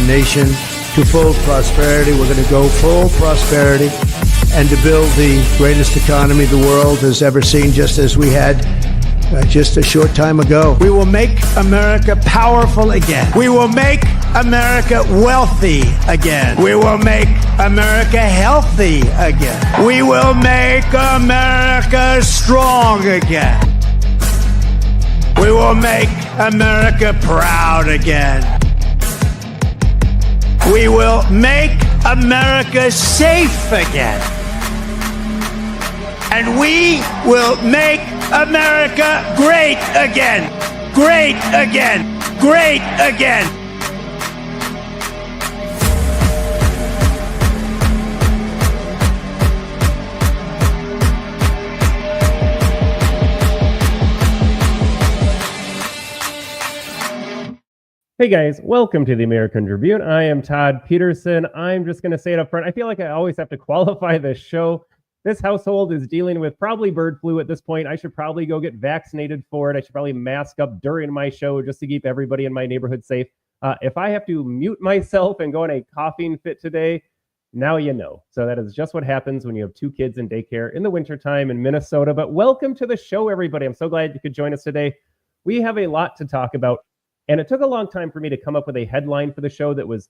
our nation to full prosperity. We're going to go full prosperity and to build the greatest economy the world has ever seen, just as we had just a short time ago. We will make America powerful again. We will make America wealthy again. We will make America healthy again. We will make America strong again. We will make America proud again. We will make America safe again. And we will make America great again. Great again. Great again. Hey guys, welcome to the American Tribune. I am Todd Peterson. I'm just going to say it up front. I feel like I always have to qualify this show. This household is dealing with probably bird flu at this point. I should probably go get vaccinated for it. I should probably mask up during my show just to keep everybody in my neighborhood safe. If I have to mute myself and go in a coughing fit today, now you know. So that is just what happens when you have two kids in daycare in the wintertime in Minnesota. But welcome to the show, everybody. I'm so glad you could join us today. We have a lot to talk about. And it took a long time for me to come up with a headline for the show that was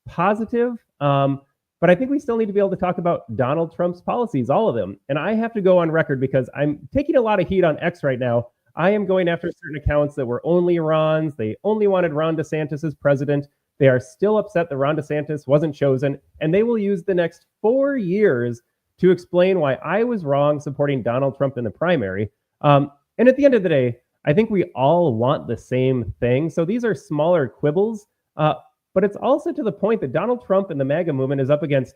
positive. But I think we still need to be able to talk about Donald Trump's policies, all of them. And I have to go on record because I'm taking a lot of heat on X right now. I am going after certain accounts that were only Ron's. They only wanted Ron DeSantis as president. They are still upset that Ron DeSantis wasn't chosen. And they will use the next 4 years to explain why I was wrong supporting Donald Trump in the primary. And at the end of the day, I think we all want the same thing. So these are smaller quibbles. But it's also to the point that Donald Trump and the MAGA movement is up against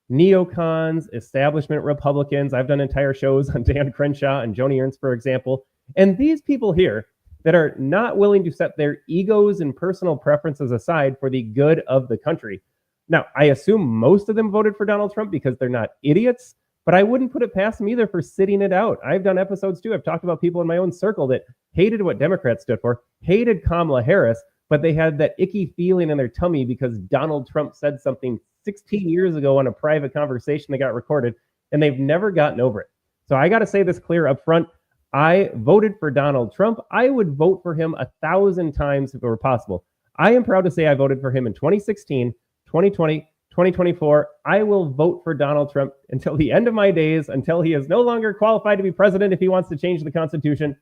neocons, establishment Republicans. I've done entire shows on Dan Crenshaw and Joni Ernst, for example. And these people here that are not willing to set their egos and personal preferences aside for the good of the country. Now, I assume most of them voted for Donald Trump because they're not idiots, but I wouldn't put it past them either for sitting it out. I've done episodes too. I've talked about people in my own circle that hated what Democrats stood for, hated Kamala Harris, but they had that icky feeling in their tummy because Donald Trump said something 16 years ago on a private conversation that got recorded, and they've never gotten over it. So I got to say this clear up front. I voted for Donald Trump. I would vote for him 1,000 times if it were possible. I am proud to say I voted for him in 2016, 2020, 2024. I will vote for Donald Trump until the end of my days, until he is no longer qualified to be president if he wants to change the Constitution.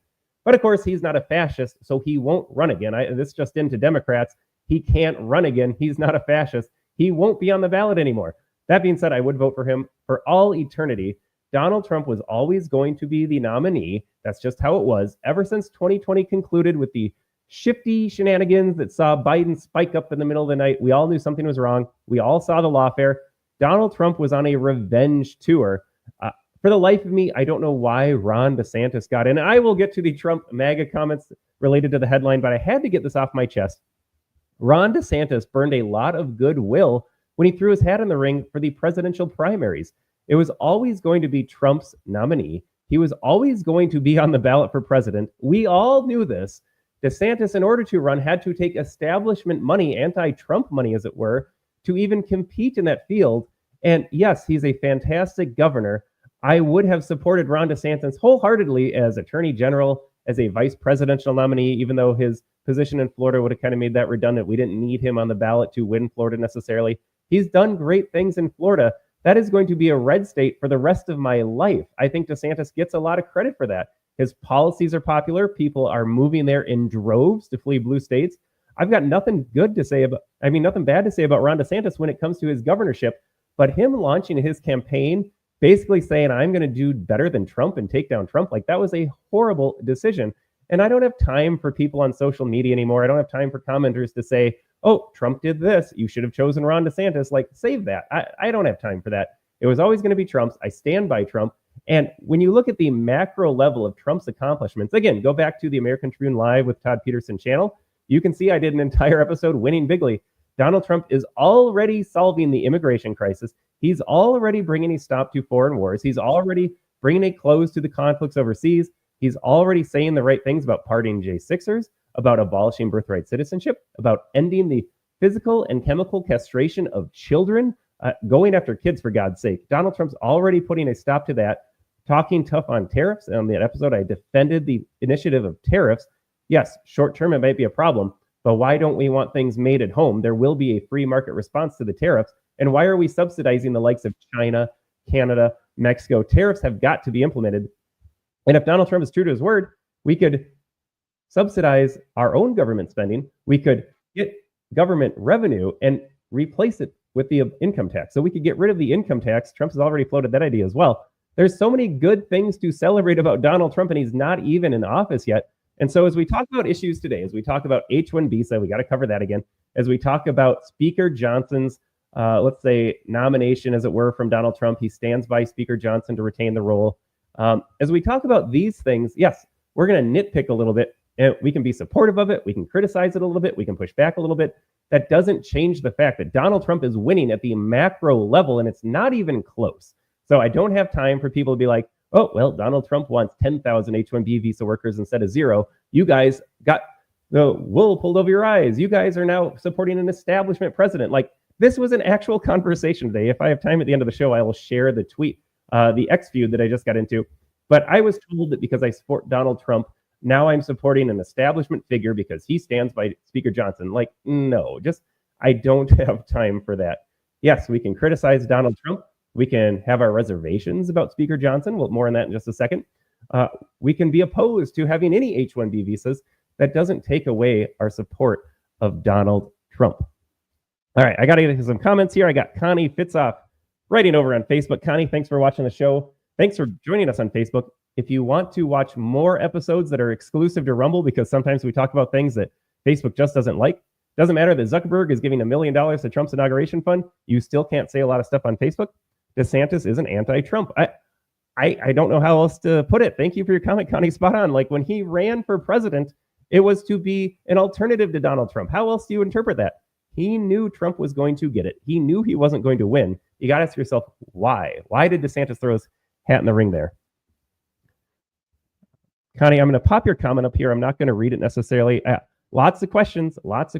But of course, he's not a fascist, so he won't run again. This just into Democrats. He can't run again. He's not a fascist. He won't be on the ballot anymore. That being said, I would vote for him for all eternity. Donald Trump was always going to be the nominee. That's just how it was. Ever since 2020 concluded with the shifty shenanigans that saw Biden spike up in the middle of the night, we all knew something was wrong. We all saw the lawfare. Donald Trump was on a revenge tour. For the life of me, I don't know why Ron DeSantis got in. I will get to the Trump MAGA comments related to the headline, but I had to get this off my chest. Ron DeSantis burned a lot of goodwill when he threw his hat in the ring for the presidential primaries. It was always going to be Trump's nominee. He was always going to be on the ballot for president. We all knew this. DeSantis, in order to run, had to take establishment money, anti-Trump money, as it were, to even compete in that field. And yes, he's a fantastic governor. I would have supported Ron DeSantis wholeheartedly as attorney general, as a vice presidential nominee, even though his position in Florida would have kind of made that redundant. We didn't need him on the ballot to win Florida necessarily. He's done great things in Florida. That is going to be a red state for the rest of my life. I think DeSantis gets a lot of credit for that. His policies are popular. People are moving there in droves to flee blue states. I've got nothing bad to say about Ron DeSantis when it comes to his governorship, but him launching his campaign basically saying, I'm going to do better than Trump and take down Trump, like that was a horrible decision. And I don't have time for people on social media anymore. I don't have time for commenters to say, oh, Trump did this. You should have chosen Ron DeSantis. Like, save that. I don't have time for that. It was always going to be Trump's. I stand by Trump. And when you look at the macro level of Trump's accomplishments, again, go back to the American Tribune Live with Todd Peterson channel. You can see I did an entire episode winning bigly. Donald Trump is already solving the immigration crisis. He's already bringing a stop to foreign wars. He's already bringing a close to the conflicts overseas. He's already saying the right things about pardoning J6ers, about abolishing birthright citizenship, about ending the physical and chemical castration of children, going after kids, for God's sake. Donald Trump's already putting a stop to that, talking tough on tariffs. On that episode, I defended the initiative of tariffs. Yes, short term, it might be a problem, but why don't we want things made at home? There will be a free market response to the tariffs. And why are we subsidizing the likes of China, Canada, Mexico? Tariffs have got to be implemented. And if Donald Trump is true to his word, we could subsidize our own government spending. We could get government revenue and replace it with the income tax. So we could get rid of the income tax. Trump has already floated that idea as well. There's so many good things to celebrate about Donald Trump, and he's not even in office yet. And so as we talk about issues today, as we talk about H-1B visa, we got to cover that again. As we talk about Speaker Johnson's, let's say, nomination, as it were, from Donald Trump, he stands by Speaker Johnson to retain the role. As we talk about these things, yes, we're going to nitpick a little bit. And we can be supportive of it. We can criticize it a little bit. We can push back a little bit. That doesn't change the fact that Donald Trump is winning at the macro level, and it's not even close. So I don't have time for people to be like, oh, well, Donald Trump wants 10,000 H-1B visa workers instead of 0. You guys got the wool pulled over your eyes. You guys are now supporting an establishment president. Like, this was an actual conversation today. If I have time at the end of the show, I will share the tweet, the X feud that I just got into. But I was told that because I support Donald Trump, now I'm supporting an establishment figure because he stands by Speaker Johnson. Like, no, I don't have time for that. Yes, we can criticize Donald Trump. We can have our reservations about Speaker Johnson. Well, more on that in just a second. We can be opposed to having any H-1B visas. That doesn't take away our support of Donald Trump. All right, I got to get some comments here. I got Connie Fitzoff writing over on Facebook. Connie, thanks for watching the show. Thanks for joining us on Facebook. If you want to watch more episodes that are exclusive to Rumble, because sometimes we talk about things that Facebook just doesn't like, doesn't matter that Zuckerberg is giving $1 million to Trump's inauguration fund, you still can't say a lot of stuff on Facebook. DeSantis isn't anti-Trump. I don't know how else to put it. Thank you for your comment, Connie. Spot on. Like, when he ran for president, it was to be an alternative to Donald Trump. How else do you interpret that? He knew Trump was going to get it. He knew he wasn't going to win. You got to ask yourself, why? Why did DeSantis throw his hat in the ring there? Connie, I'm going to pop your comment up here. I'm not going to read it necessarily. Lots of questions about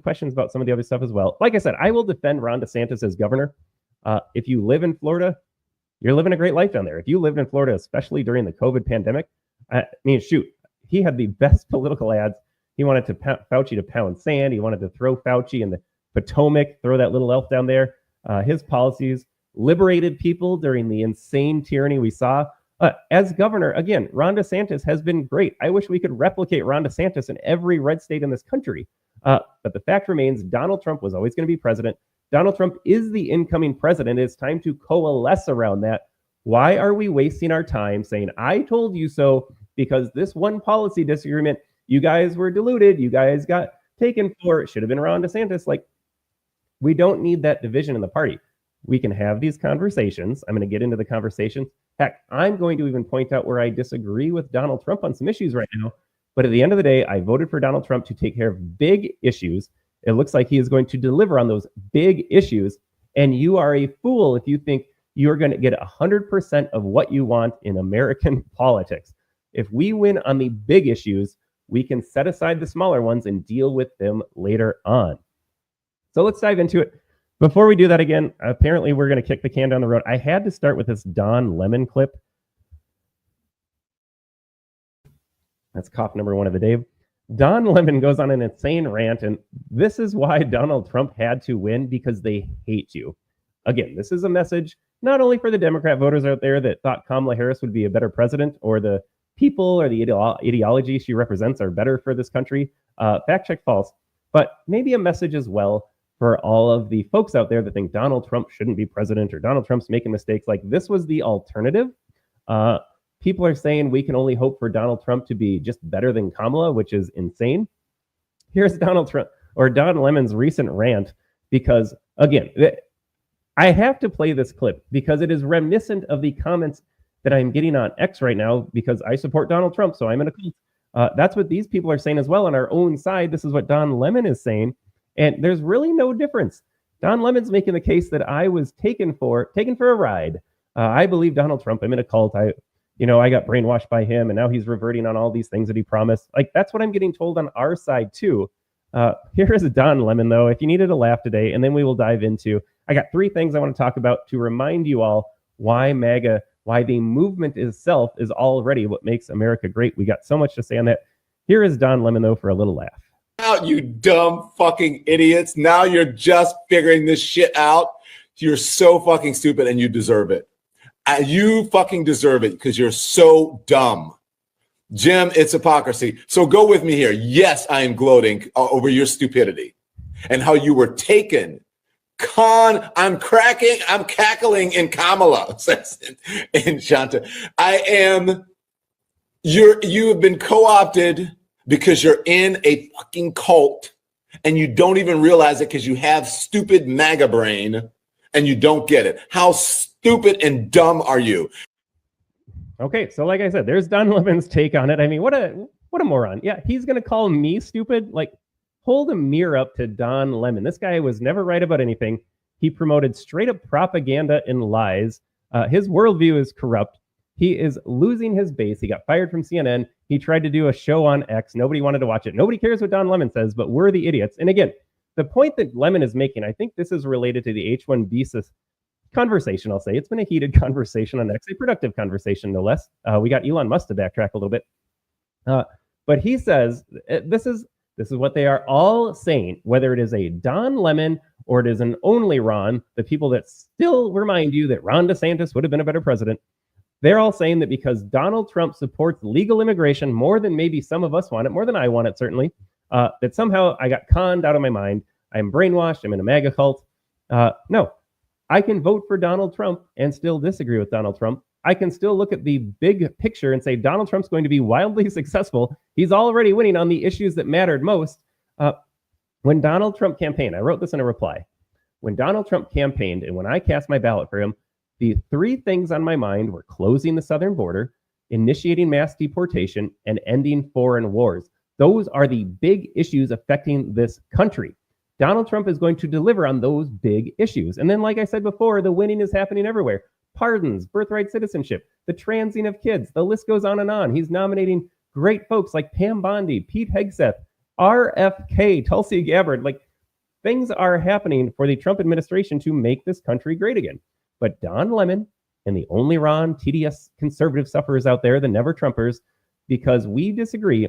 some of the other stuff as well. Like I said, I will defend Ron DeSantis as governor. If you live in Florida, you're living a great life down there. If you lived in Florida, especially during the COVID pandemic, I mean, shoot, he had the best political ads. He wanted to Fauci to pound sand. He wanted to throw Fauci in the Potomac, throw that little elf down there. His policies liberated people during the insane tyranny we saw. As governor, again, Ron DeSantis has been great. I wish we could replicate Ron DeSantis in every red state in this country. But the fact remains, Donald Trump was always going to be president. Donald Trump is the incoming president. It's time to coalesce around that. Why are we wasting our time saying, I told you so, because this one policy disagreement, you guys were deluded, you guys got taken for, it should have been Ron DeSantis. Like, we don't need that division in the party. We can have these conversations. I'm going to get into the conversations. Heck, I'm going to even point out where I disagree with Donald Trump on some issues right now. But at the end of the day, I voted for Donald Trump to take care of big issues. It looks like he is going to deliver on those big issues. And you are a fool if you think you're going to get 100% of what you want in American politics. If we win on the big issues, we can set aside the smaller ones and deal with them later on. So let's dive into it. Before we do that again, apparently we're going to kick the can down the road. I had to start with this Don Lemon clip. That's cough number 1 of the day. Don Lemon goes on an insane rant, and this is why Donald Trump had to win, because they hate you. Again, this is a message not only for the Democrat voters out there that thought Kamala Harris would be a better president, or the people or the ideology she represents are better for this country. Fact check false. But maybe a message as well for all of the folks out there that think Donald Trump shouldn't be president or Donald Trump's making mistakes. Like, this was the alternative. People are saying we can only hope for Donald Trump to be just better than Kamala, which is insane. Here's Donald Trump or Don Lemon's recent rant, because again, I have to play this clip because it is reminiscent of the comments that I'm getting on X right now, because I support Donald Trump, so I'm in a cult. That's what these people are saying as well on our own side. This is what Don Lemon is saying. And there's really no difference. Don Lemon's making the case that I was taken for a ride. I believe Donald Trump. I'm in a cult. I got brainwashed by him, and now he's reverting on all these things that he promised. Like, that's what I'm getting told on our side too. Here is Don Lemon, though, if you needed a laugh today, and then we will dive into. I got three things I want to talk about to remind you all why MAGA, why the movement itself is already what makes America great. We got so much to say on that. Here is Don Lemon, though, for a little laugh. Out, you dumb fucking idiots. Now you're just figuring this shit out. You're so fucking stupid and you deserve it. You fucking deserve it because you're so dumb. Jim, it's hypocrisy. So go with me here. Yes, I am gloating over your stupidity and how you were taken. I'm cackling in Kamala, says in Shanta. You have been co-opted because you're in a fucking cult and you don't even realize it because you have stupid MAGA brain and you don't get it. How stupid and dumb are you? Okay, so like I said, there's Don Lemon's take on it. I mean, what a moron. Yeah, he's going to call me stupid. Like, hold a mirror up to Don Lemon. This guy was never right about anything. He promoted straight up propaganda and lies. His worldview is corrupt. He is losing his base. He got fired from CNN. He tried to do a show on X. Nobody wanted to watch it. Nobody cares what Don Lemon says, but we're the idiots. And again, the point that Lemon is making, I think this is related to the H-1B conversation, I'll say. It's been a heated conversation on X, a productive conversation, no less. We got Elon Musk to backtrack a little bit. But he says, this is what they are all saying, whether it is a Don Lemon or it is an only Ron, the people that still remind you that Ron DeSantis would have been a better president. They're all saying that because Donald Trump supports legal immigration more than maybe some of us want it, more than I want it, certainly, that somehow I got conned out of my mind. I'm brainwashed. I'm in a MAGA cult. No, I can vote for Donald Trump and still disagree with Donald Trump. I can still look at the big picture and say Donald Trump's going to be wildly successful. He's already winning on the issues that mattered most. When Donald Trump campaigned, I wrote this in a reply. When Donald Trump campaigned and when I cast my ballot for him, the three things on my mind were closing the southern border, initiating mass deportation, and ending foreign wars. Those are the big issues affecting this country. Donald Trump is going to deliver on those big issues. And then, like I said before, the winning is happening everywhere. Pardons, birthright citizenship, the transing of kids, the list goes on and on. He's nominating great folks like Pam Bondi, Pete Hegseth, RFK, Tulsi Gabbard. Like, things are happening for the Trump administration to make this country great again. But Don Lemon and the only Ron TDS conservative sufferers out there, the never Trumpers, because we disagree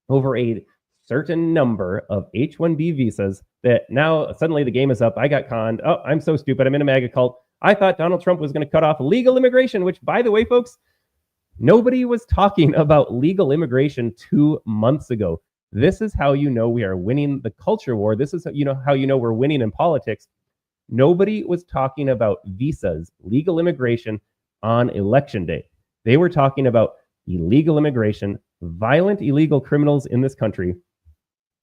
over a certain number of H-1B visas that now suddenly the game is up. I got conned. Oh, I'm so stupid. I'm in a MAGA cult. I thought Donald Trump was going to cut off legal immigration, which, by the way, folks, nobody was talking about legal immigration 2 months ago. This is how you know we are winning the culture war. This is how you know we're winning in politics. Nobody was talking about visas, legal immigration on election day. They were talking about illegal immigration, violent illegal criminals in this country.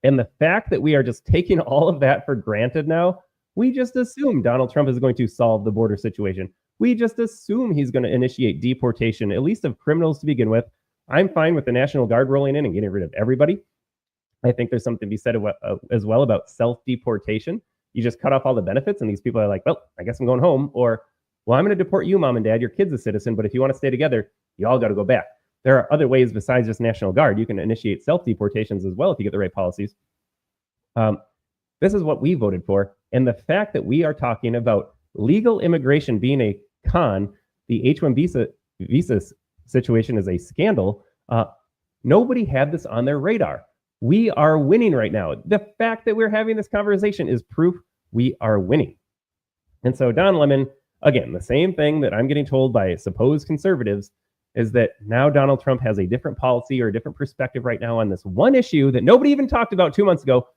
And the fact that we are just taking all of that for granted now, we just assume Donald Trump is going to solve the border situation. We just assume he's going to initiate deportation, at least of criminals to begin with. I'm fine with the National Guard rolling in and getting rid of everybody. I think there's something to be said as well about self-deportation. You just cut off all the benefits, and these people are like, well, I guess I'm going home. Or, well, I'm going to deport you, mom and dad. Your kid's a citizen, but if you want to stay together, you all got to go back. There are other ways besides just National Guard. You can initiate self-deportations as well if you get the right policies. This is what we voted for. And the fact that we are talking about legal immigration being a con, the H-1B visa situation is a scandal. Nobody had this on their radar. We are winning right now. The fact that we're having this conversation is proof we are winning. And so Don Lemon, again, the same thing that I'm getting told by supposed conservatives is that now Donald Trump has a different policy or a different perspective right now on this one issue that nobody even talked about 2 months ago.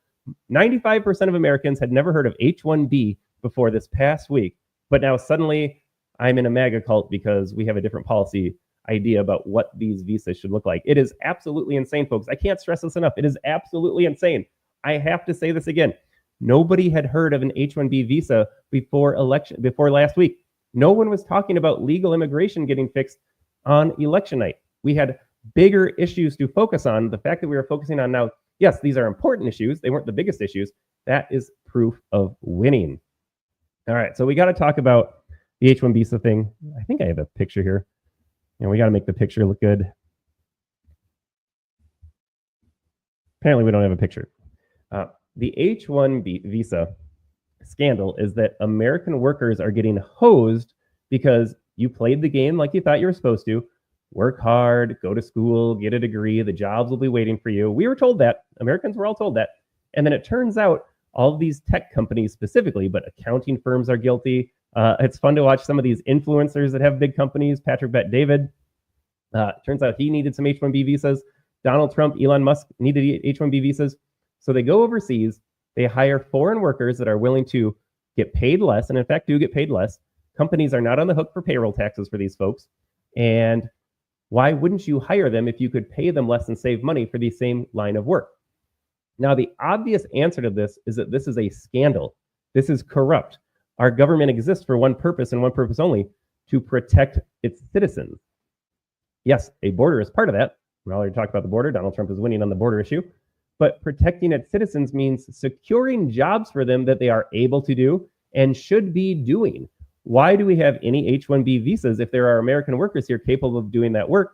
95% of Americans had never heard of H-1B before this past week. But now suddenly I'm in a MAGA cult because we have a different policy idea about what these visas should look like. It is absolutely insane, folks. I can't stress this enough. It is absolutely insane. I have to say this again. Nobody had heard of an H-1B visa before last week. No one was talking about legal immigration getting fixed on election night. We had bigger issues to focus on. The fact that we are focusing on now, yes, these are important issues. They weren't the biggest issues. That is proof of winning. All right, so we got to talk about the H-1B visa thing. I think I have a picture here. And we got to make the picture look good. Apparently, we don't have a picture. The H-1B visa scandal is that American workers are getting hosed because you played the game like you thought you were supposed to. Work hard, go to school, get a degree, the jobs will be waiting for you. We were told that. Americans were all told that. And then it turns out all of these tech companies specifically, but accounting firms are guilty. It's fun to watch some of these influencers that have big companies. Patrick Bet David, turns out he needed some H-1B visas. Donald Trump, Elon Musk needed H-1B visas. So they go overseas, they hire foreign workers that are willing to get paid less, and in fact do get paid less. Companies are not on the hook for payroll taxes for these folks. And why wouldn't you hire them if you could pay them less and save money for the same line of work? Now, the obvious answer to this is that this is a scandal. This is corrupt. Our government exists for one purpose and one purpose only, to protect its citizens. Yes, a border is part of that. We already talked about the border. Donald Trump is winning on the border issue. But protecting its citizens means securing jobs for them that they are able to do and should be doing. Why do we have any H-1B visas if there are American workers here capable of doing that work?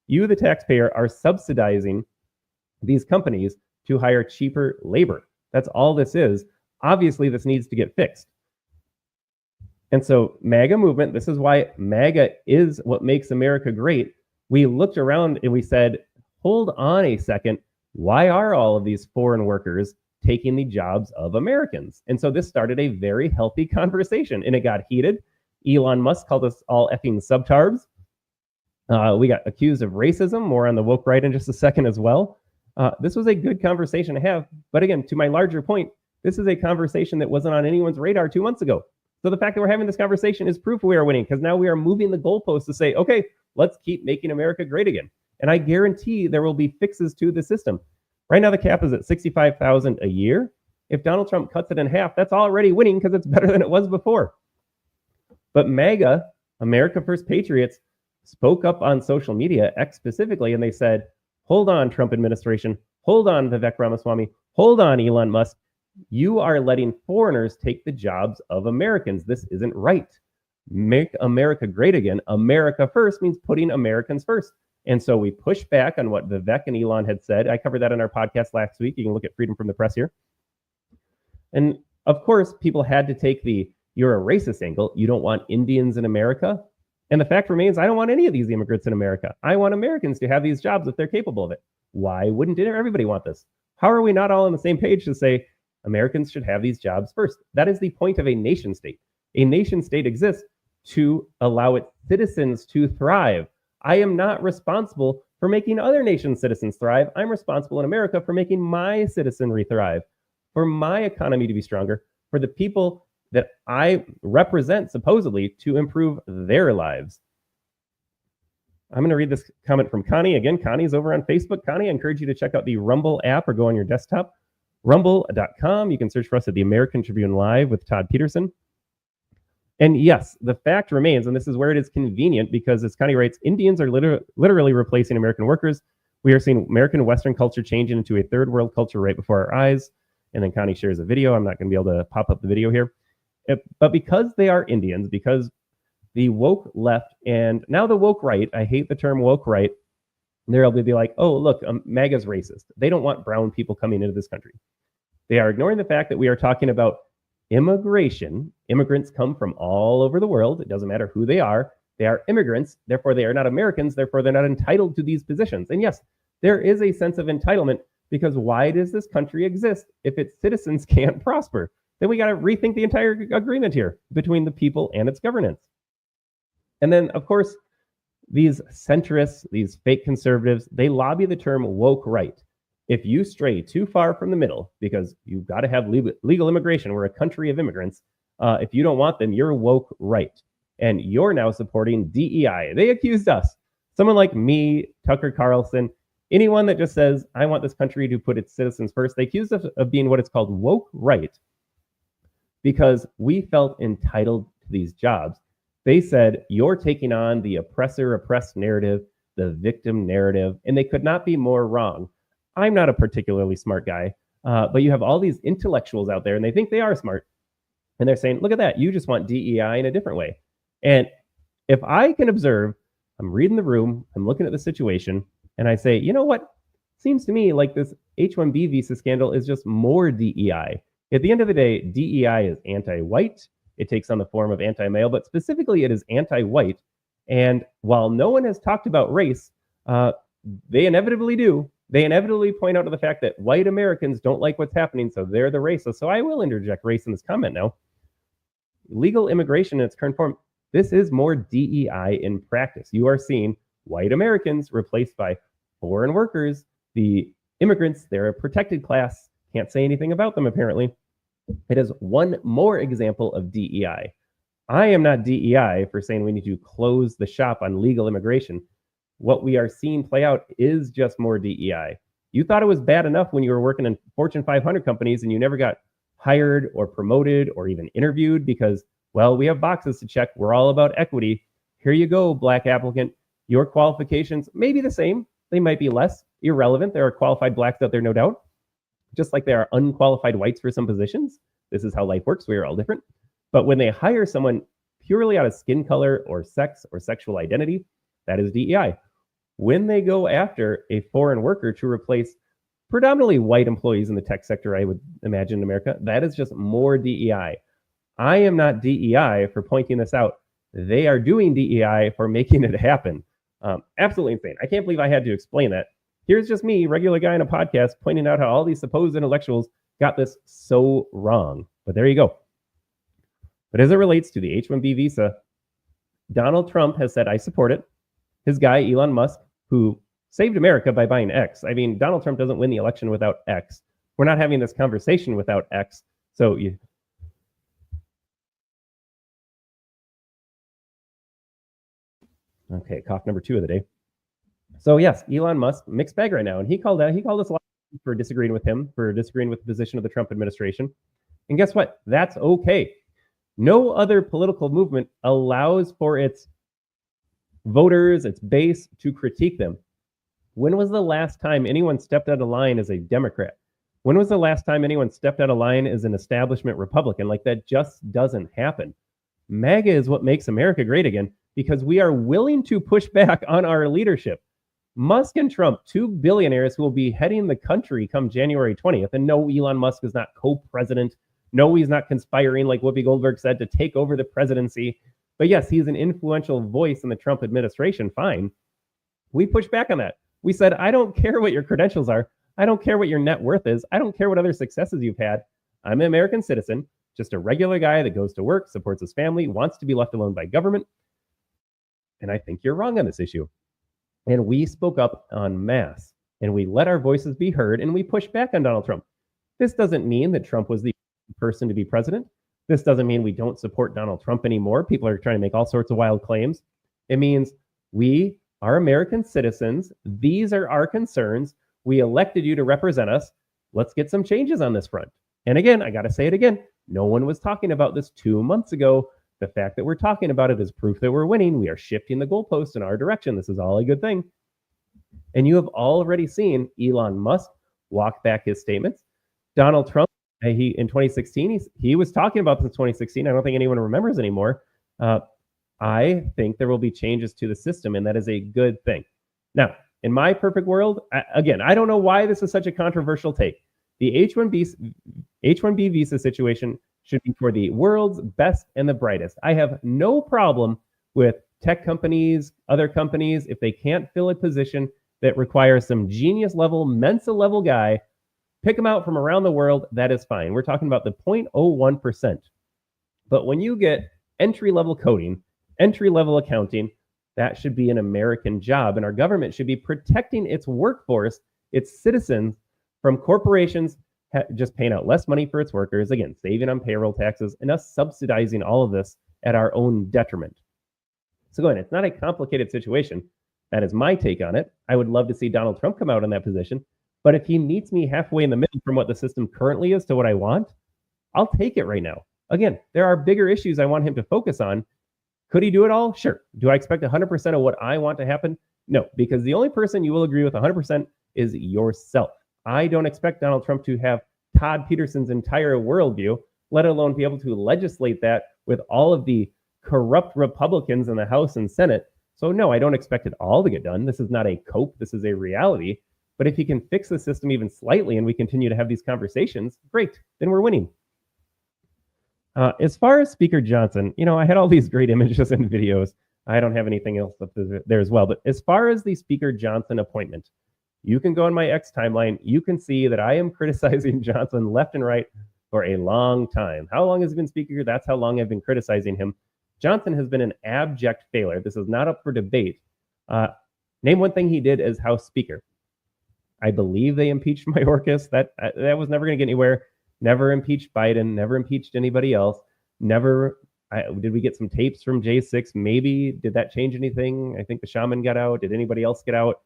You, the taxpayer, are subsidizing these companies to hire cheaper labor. That's all this is. Obviously, this needs to get fixed. And so MAGA movement, this is why MAGA is what makes America great. We looked around and we said, hold on a second. Why are all of these foreign workers taking the jobs of Americans? And so this started a very healthy conversation, and it got heated. Elon Musk called us all effing subtarbs. We got accused of racism, more on the woke right in just a second as well. This was a good conversation to have. But again, to my larger point, this is a conversation that wasn't on anyone's radar 2 months ago. So the fact that we're having this conversation is proof we are winning, because now we are moving the goalposts to say, okay, let's keep making America great again. And I guarantee there will be fixes to the system. Right now, the cap is at $65,000 a year. If Donald Trump cuts it in half, that's already winning because it's better than it was before. But MAGA, America First Patriots, spoke up on social media, X specifically, and they said, hold on, Trump administration. Hold on, Vivek Ramaswamy. Hold on, Elon Musk. You are letting foreigners take the jobs of Americans. This isn't right. Make America great again. America first means putting Americans first. And so we pushed back on what Vivek and Elon had said. I covered that in our podcast last week. You can look at Freedom from the Press here. And of course, people had to take the you're a racist angle. You don't want Indians in America. And the fact remains, I don't want any of these immigrants in America. I want Americans to have these jobs if they're capable of it. Why wouldn't everybody want this? How are we not all on the same page to say Americans should have these jobs first? That is the point of a nation state. A nation state exists to allow its citizens to thrive. I am not responsible for making other nations' citizens thrive. I'm responsible in America for making my citizenry thrive, for my economy to be stronger, for the people that I represent supposedly to improve their lives. I'm going to read this comment from Connie. Again, Connie's over on Facebook. Connie, I encourage you to check out the Rumble app or go on your desktop, rumble.com. You can search for us at the American Tribune Live with Todd Peterson. And yes, the fact remains, and this is where it is convenient, because as Connie writes, Indians are literally replacing American workers. We are seeing American Western culture changing into a third world culture right before our eyes. And then Connie shares a video. I'm not going to be able to pop up the video here. But because they are Indians, because the woke left and now the woke right, I hate the term woke right, they're able to be like, oh, look, MAGA's racist. They don't want brown people coming into this country. They are ignoring the fact that we are talking about immigration. Immigrants come from all over the world. It doesn't matter who they are. They are immigrants. Therefore, they are not Americans. Therefore, they're not entitled to these positions. And yes, there is a sense of entitlement, because why does this country exist if its citizens can't prosper? Then we got to rethink the entire agreement here between the people and its governance. And then, of course, these centrists, these fake conservatives, they lobby the term woke right. If you stray too far from the middle, because you've got to have legal immigration, we're a country of immigrants. If you don't want them, you're woke right. And you're now supporting DEI. They accused us. Someone like me, Tucker Carlson, anyone that just says, I want this country to put its citizens first, they accused us of being what it's called woke right, because we felt entitled to these jobs. They said, you're taking on the oppressor-oppressed narrative, the victim narrative, and they could not be more wrong. I'm not a particularly smart guy, but you have all these intellectuals out there, and they think they are smart. And they're saying, look at that. You just want DEI in a different way. And if I can observe, I'm reading the room, I'm looking at the situation, and I say, you know what? Seems to me like this H-1B visa scandal is just more DEI. At the end of the day, DEI is anti-white. It takes on the form of anti-male, but specifically it is anti-white. And while no one has talked about race, they inevitably do. They inevitably point out to the fact that white Americans don't like what's happening, so they're the racists. So I will interject race in this comment now. Legal immigration in its current form, this is more DEI in practice. You are seeing white Americans replaced by foreign workers. The immigrants, they're a protected class. Can't say anything about them, apparently. It is one more example of DEI. I am not DEI for saying we need to close the shop on legal immigration. What we are seeing play out is just more DEI. You thought it was bad enough when you were working in Fortune 500 companies and you never got hired or promoted or even interviewed because, well, we have boxes to check. We're all about equity. Here you go, black applicant. Your qualifications may be the same. They might be less irrelevant. There are qualified blacks out there, no doubt. Just like there are unqualified whites for some positions. This is how life works. We are all different. But when they hire someone purely out of skin color or sex or sexual identity, that is DEI. When they go after a foreign worker to replace predominantly white employees in the tech sector, I would imagine in America, that is just more DEI. I am not DEI for pointing this out. They are doing DEI for making it happen. Absolutely insane. I can't believe I had to explain that. Here's just me, regular guy in a podcast, pointing out how all these supposed intellectuals got this so wrong. But there you go. But as it relates to the H-1B visa, Donald Trump has said, I support it. His guy, Elon Musk, who saved America by buying X. I mean, Donald Trump doesn't win the election without X. We're not having this conversation without X. So you... Okay, cough number 2 of the day. So yes, Elon Musk, mixed bag right now. And he called us a lot for disagreeing with him, for disagreeing with the position of the Trump administration. And guess what? That's okay. No other political movement allows for its voters, its base, to critique them. When was the last time anyone stepped out of line as a Democrat? When was the last time anyone stepped out of line as an establishment Republican? Like, that just doesn't happen. MAGA is what makes America great again, because we are willing to push back on our leadership. Musk and Trump, 2 billionaires who will be heading the country come January 20th. And no, Elon Musk is not co-president. No, he's not conspiring, like Whoopi Goldberg said, to take over the presidency. But yes, he's an influential voice in the Trump administration. Fine. We pushed back on that. We said, I don't care what your credentials are. I don't care what your net worth is. I don't care what other successes you've had. I'm an American citizen, just a regular guy that goes to work, supports his family, wants to be left alone by government. And I think you're wrong on this issue. And we spoke up en masse, and we let our voices be heard, and we pushed back on Donald Trump. This doesn't mean that Trump was the person to be president. This doesn't mean we don't support Donald Trump anymore. People are trying to make all sorts of wild claims. It means we are American citizens. These are our concerns. We elected you to represent us. Let's get some changes on this front. And again, I got to say it again. No one was talking about this 2 months ago. The fact that we're talking about it is proof that we're winning. We are shifting the goalpost in our direction. This is all a good thing. And you have already seen Elon Musk walk back his statements. Donald Trump, in 2016, he was talking about this in 2016. I don't think anyone remembers anymore. I think there will be changes to the system, and that is a good thing. Now, in my perfect world, again, I don't know why this is such a controversial take. The H-1B visa situation should be for the world's best and the brightest. I have no problem with tech companies, other companies, if they can't fill a position that requires some genius level, Mensa level guy, pick them out from around the world, that is fine. We're talking about the 0.01%. But when you get entry-level coding, entry-level accounting, that should be an American job. And our government should be protecting its workforce, its citizens, from corporations just paying out less money for its workers, again, saving on payroll taxes, and us subsidizing all of this at our own detriment. So again, it's not a complicated situation. That is my take on it. I would love to see Donald Trump come out in that position. But if he meets me halfway in the middle from what the system currently is to what I want, I'll take it right now. Again, there are bigger issues I want him to focus on. Could he do it all? Sure. Do I expect 100% of what I want to happen? No, because the only person you will agree with 100% is yourself. I don't expect Donald Trump to have Todd Peterson's entire worldview, let alone be able to legislate that with all of the corrupt Republicans in the House and Senate. So no, I don't expect it all to get done. This is not a cope. This is a reality. But if he can fix the system even slightly and we continue to have these conversations, great, then we're winning. As far as Speaker Johnson, I had all these great images and videos. I don't have anything else up there as well. But as far as the Speaker Johnson appointment, you can go on my X timeline. You can see that I am criticizing Johnson left and right for a long time. How long has he been Speaker? That's how long I've been criticizing him. Johnson has been an abject failure. This is not up for debate. Name one thing he did as House Speaker. I believe they impeached Mayorkas. That was never going to get anywhere. Never impeached Biden. Never impeached anybody else. Never. Did we get some tapes from J6? Maybe. Did that change anything? I think the shaman got out. Did anybody else get out?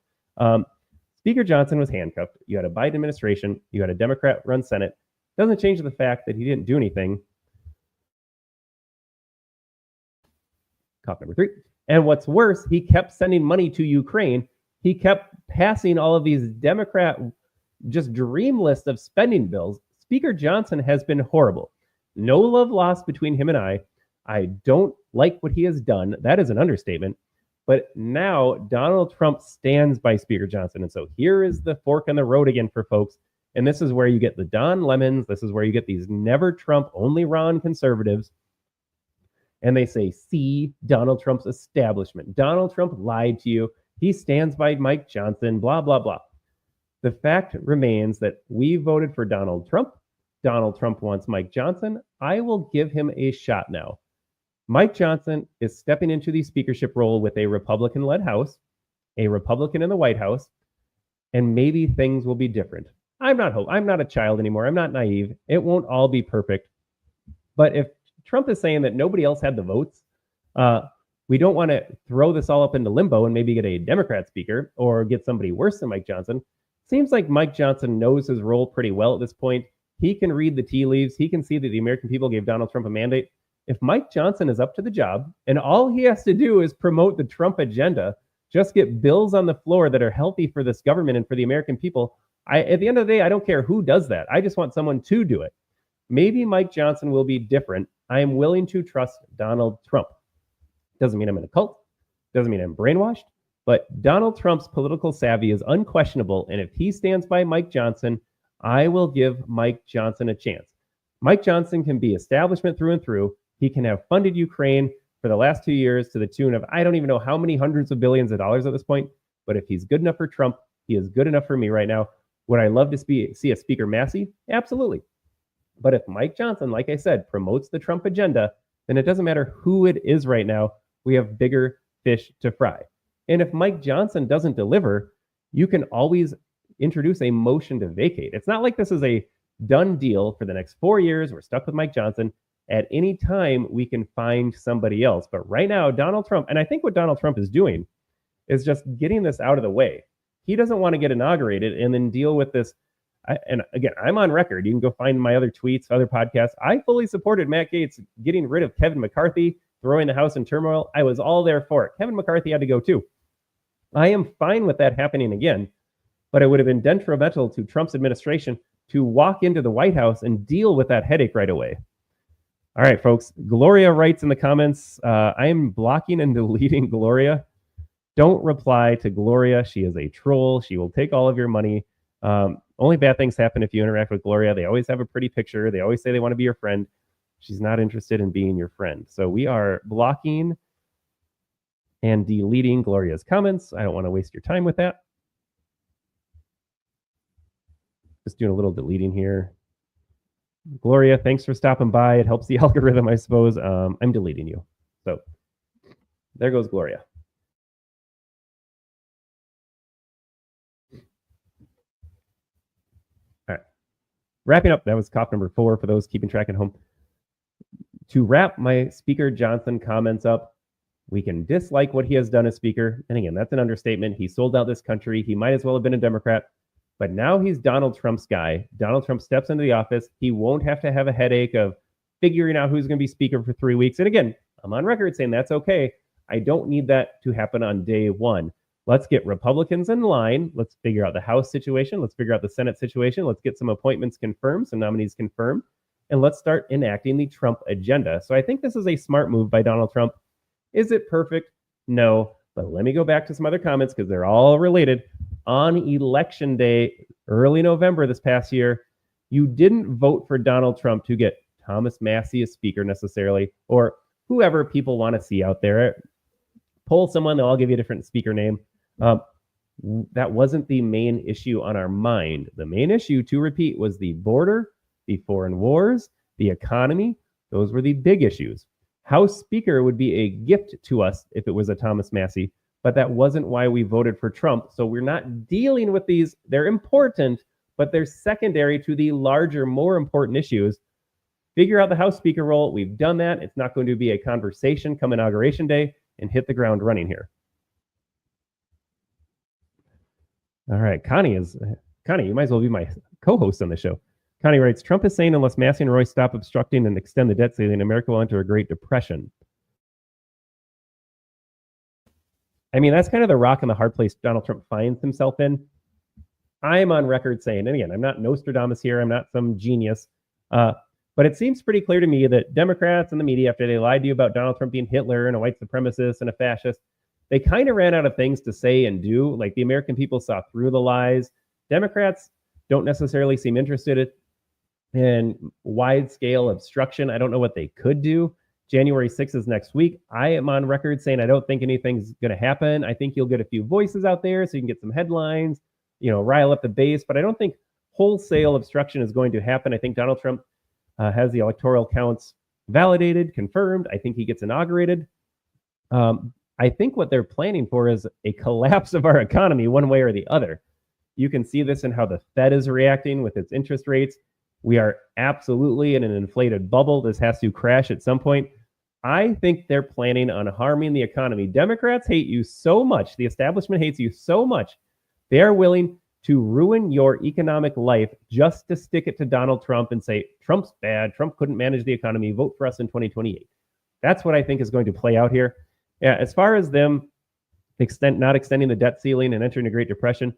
Speaker Johnson was handcuffed. You had a Biden administration. You had a Democrat-run Senate. Doesn't change the fact that he didn't do anything. Cop number 3. And what's worse, he kept sending money to Ukraine. He kept passing all of these Democrat just dream list of spending bills. Speaker Johnson has been horrible. No love lost between him and I. I don't like what he has done. That is an understatement. But now Donald Trump stands by Speaker Johnson. And so here is the fork in the road again for folks. And this is where you get the Don Lemons. This is where you get these never Trump, only Ron conservatives. And they say, see, Donald Trump's establishment. Donald Trump lied to you. He stands by Mike Johnson, blah, blah, blah. The fact remains that we voted for Donald Trump. Donald Trump wants Mike Johnson. I will give him a shot now. Mike Johnson is stepping into the speakership role with a Republican-led House, a Republican in the White House, and maybe things will be different. I'm not a child anymore. I'm not naive. It won't all be perfect. But if Trump is saying that nobody else had the votes, we don't want to throw this all up into limbo and maybe get a Democrat speaker or get somebody worse than Mike Johnson. Seems like Mike Johnson knows his role pretty well at this point. He can read the tea leaves. He can see that the American people gave Donald Trump a mandate. If Mike Johnson is up to the job and all he has to do is promote the Trump agenda, just get bills on the floor that are healthy for this government and for the American people, at the end of the day, I don't care who does that. I just want someone to do it. Maybe Mike Johnson will be different. I am willing to trust Donald Trump. Doesn't mean I'm in a cult. Doesn't mean I'm brainwashed. But Donald Trump's political savvy is unquestionable. And if he stands by Mike Johnson, I will give Mike Johnson a chance. Mike Johnson can be establishment through and through. He can have funded Ukraine for the last 2 years to the tune of, I don't even know how many hundreds of billions of dollars at this point. But if he's good enough for Trump, he is good enough for me right now. Would I love to see a Speaker Massey? Absolutely. But if Mike Johnson, like I said, promotes the Trump agenda, then it doesn't matter who it is right now. We have bigger fish to fry. And if Mike Johnson doesn't deliver, you can always introduce a motion to vacate. It's not like this is a done deal for the next 4 years. We're stuck with Mike Johnson. At any time, we can find somebody else. But right now, Donald Trump, and I think what Donald Trump is doing is just getting this out of the way. He doesn't want to get inaugurated and then deal with this. And again, I'm on record. You can go find my other tweets, other podcasts. I fully supported Matt Gaetz getting rid of Kevin McCarthy, throwing the House in turmoil. I was all there for it. Kevin McCarthy had to go too. I am fine with that happening again, but it would have been detrimental to Trump's administration to walk into the White House and deal with that headache right away. All right, folks. Gloria writes in the comments, I am blocking and deleting Gloria. Don't reply to Gloria. She is a troll. She will take all of your money. Only bad things happen if you interact with Gloria. They always have a pretty picture. They always say they want to be your friend. She's not interested in being your friend. So we are blocking and deleting Gloria's comments. I don't want to waste your time with that. Just doing a little deleting here. Gloria, thanks for stopping by. It helps the algorithm, I suppose. I'm deleting you. So there goes Gloria. All right. Wrapping up, that was cop number 4 for those keeping track at home. To wrap my Speaker Johnson comments up, we can dislike what he has done as Speaker. And again, that's an understatement. He sold out this country. He might as well have been a Democrat. But now he's Donald Trump's guy. Donald Trump steps into the office. He won't have to have a headache of figuring out who's going to be Speaker for 3 weeks. And again, I'm on record saying that's okay. I don't need that to happen on day one. Let's get Republicans in line. Let's figure out the House situation. Let's figure out the Senate situation. Let's get some appointments confirmed, some nominees confirmed, and let's start enacting the Trump agenda. So I think this is a smart move by Donald Trump. Is it perfect? No. But let me go back to some other comments because they're all related. on election day, early November this past year, you didn't vote for Donald Trump to get Thomas Massie as speaker necessarily, or whoever people want to see out there. Poll someone, they'll all give you a different speaker name. That wasn't the main issue on our mind. The main issue, to repeat, was the border, the foreign wars, the economy. Those were the big issues. House Speaker would be a gift to us if it was a Thomas Massie, but that wasn't why we voted for Trump. So we're not dealing with these. They're important, but they're secondary to the larger, more important issues. Figure out the House Speaker role. We've done that. It's not going to be a conversation come Inauguration Day, and hit the ground running here. All right, Connie, you might as well be my co-host on the show. Connie writes, Trump is saying unless Massie and Roy stop obstructing and extend the debt ceiling, America will enter a Great Depression. I mean, that's kind of the rock and the hard place Donald Trump finds himself in. I'm on record saying, and again, I'm not Nostradamus here, I'm not some genius, but it seems pretty clear to me that Democrats and the media, after they lied to you about Donald Trump being Hitler and a white supremacist and a fascist, they kind of ran out of things to say and do. Like, the American people saw through the lies. Democrats don't necessarily seem interested in wide-scale obstruction. I don't know what they could do. January 6th is next week. I am on record saying I don't think anything's going to happen. I think you'll get a few voices out there so you can get some headlines, rile up the base. But I don't think wholesale obstruction is going to happen. I think Donald Trump has the electoral counts validated, confirmed. I think he gets inaugurated. I think what they're planning for is a collapse of our economy one way or the other. You can see this in how the Fed is reacting with its interest rates. We are absolutely in an inflated bubble. This has to crash at some point. I think they're planning on harming the economy. Democrats hate you so much. The establishment hates you so much. They are willing to ruin your economic life just to stick it to Donald Trump and say, Trump's bad. Trump couldn't manage the economy. Vote for us in 2028. That's what I think is going to play out here. Yeah, as far as them not extending the debt ceiling and entering a Great Depression,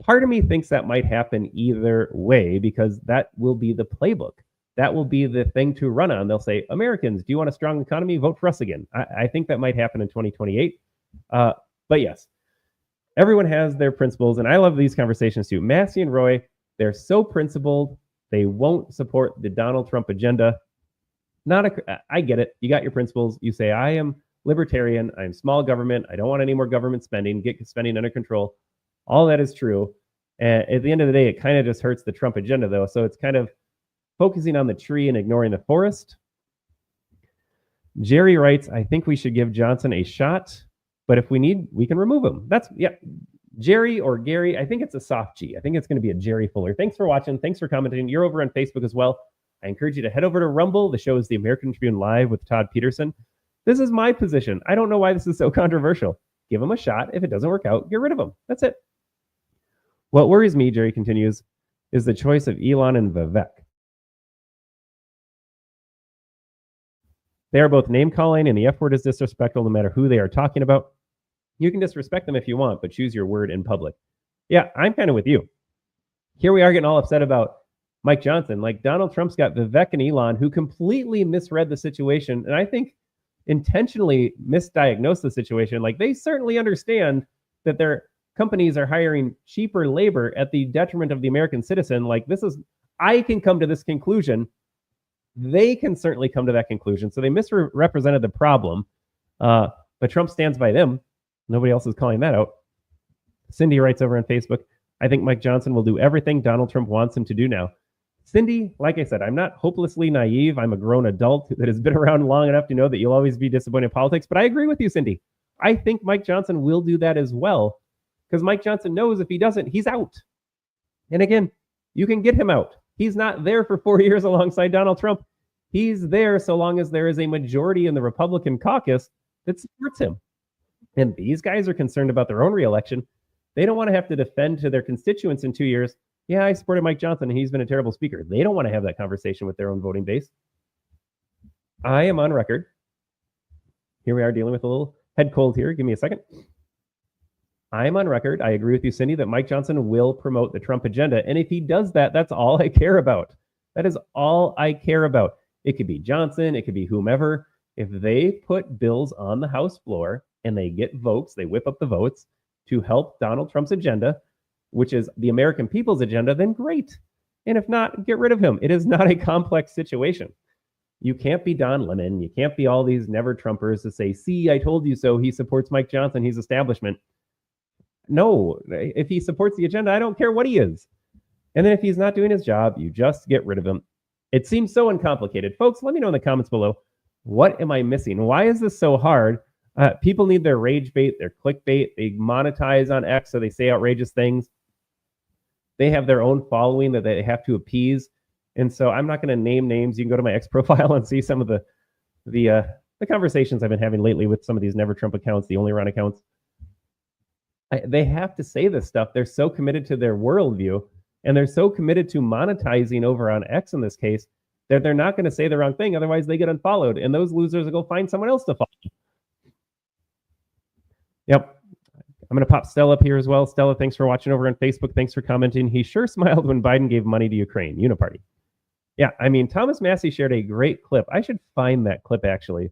part of me thinks that might happen either way, because that will be the playbook. That will be the thing to run on. They'll say, Americans, do you want a strong economy? Vote for us again. I think that might happen in 2028. But yes, everyone has their principles, and I love these conversations too. Massie and Roy, they're so principled. They won't support the Donald Trump agenda. I get it. You got your principles. You say, I am libertarian. I'm small government. I don't want any more government spending. Get spending under control. All that is true. And at the end of the day, it kind of just hurts the Trump agenda, though. So it's kind of focusing on the tree and ignoring the forest. Jerry writes, I think we should give Johnson a shot, but if we need, we can remove him. Jerry or Gary. I think it's a soft G. I think it's going to be a Jerry Fuller. Thanks for watching. Thanks for commenting. You're over on Facebook as well. I encourage you to head over to Rumble. The show is the American Tribune Live with Todd Peterson. This is my position. I don't know why this is so controversial. Give him a shot. If it doesn't work out, get rid of him. That's it. What worries me, Jerry continues, is the choice of Elon and Vivek. They are both name-calling, and the F word is disrespectful no matter who they are talking about. You can disrespect them if you want, but choose your word in public. Yeah, I'm kind of with you. Here we are getting all upset about Mike Johnson. Like, Donald Trump's got Vivek and Elon who completely misread the situation, and I think intentionally misdiagnosed the situation. Like, they certainly understand that their companies are hiring cheaper labor at the detriment of the American citizen. Like, I can come to this conclusion. They can certainly come to that conclusion. So they misrepresented the problem, but Trump stands by them. Nobody else is calling that out. Cindy writes over on Facebook, I think Mike Johnson will do everything Donald Trump wants him to do now. Cindy, like I said, I'm not hopelessly naive. I'm a grown adult that has been around long enough to know that you'll always be disappointed in politics. But I agree with you, Cindy. I think Mike Johnson will do that as well, because Mike Johnson knows if he doesn't, he's out. And again, you can get him out. He's not there for 4 years alongside Donald Trump. He's there so long as there is a majority in the Republican caucus that supports him. And these guys are concerned about their own reelection. They don't want to have to defend to their constituents in 2 years, yeah, I supported Mike Johnson and he's been a terrible speaker. They don't want to have that conversation with their own voting base. I am on record. Here we are dealing with a little head cold here. Give me a second. I'm on record. I agree with you, Cindy, that Mike Johnson will promote the Trump agenda. And if he does that, that's all I care about. That is all I care about. It could be Johnson. It could be whomever. If they put bills on the House floor and they get votes, they whip up the votes, to help Donald Trump's agenda, which is the American people's agenda, then great. And if not, get rid of him. It is not a complex situation. You can't be Don Lemon. You can't be all these never Trumpers to say, see, I told you so. He supports Mike Johnson. He's establishment. No, if he supports the agenda, I don't care what he is. And then if he's not doing his job, you just get rid of him. It seems so uncomplicated. Folks, let me know in the comments below. What am I missing? Why is this so hard? People need their rage bait, their clickbait. They monetize on X, so they say outrageous things. They have their own following that they have to appease. And so I'm not going to name names. You can go to my X profile and see some of the conversations I've been having lately with some of these Never Trump accounts, the Only Run accounts. They have to say this stuff. They're so committed to their worldview, and they're so committed to monetizing over on X in this case, that they're not going to say the wrong thing. Otherwise, they get unfollowed, and those losers will go find someone else to follow. Yep. I'm going to pop Stella up here as well. Stella, thanks for watching over on Facebook. Thanks for commenting. He sure smiled when Biden gave money to Ukraine. Uniparty. Yeah, I mean, Thomas Massey shared a great clip. I should find that clip, actually.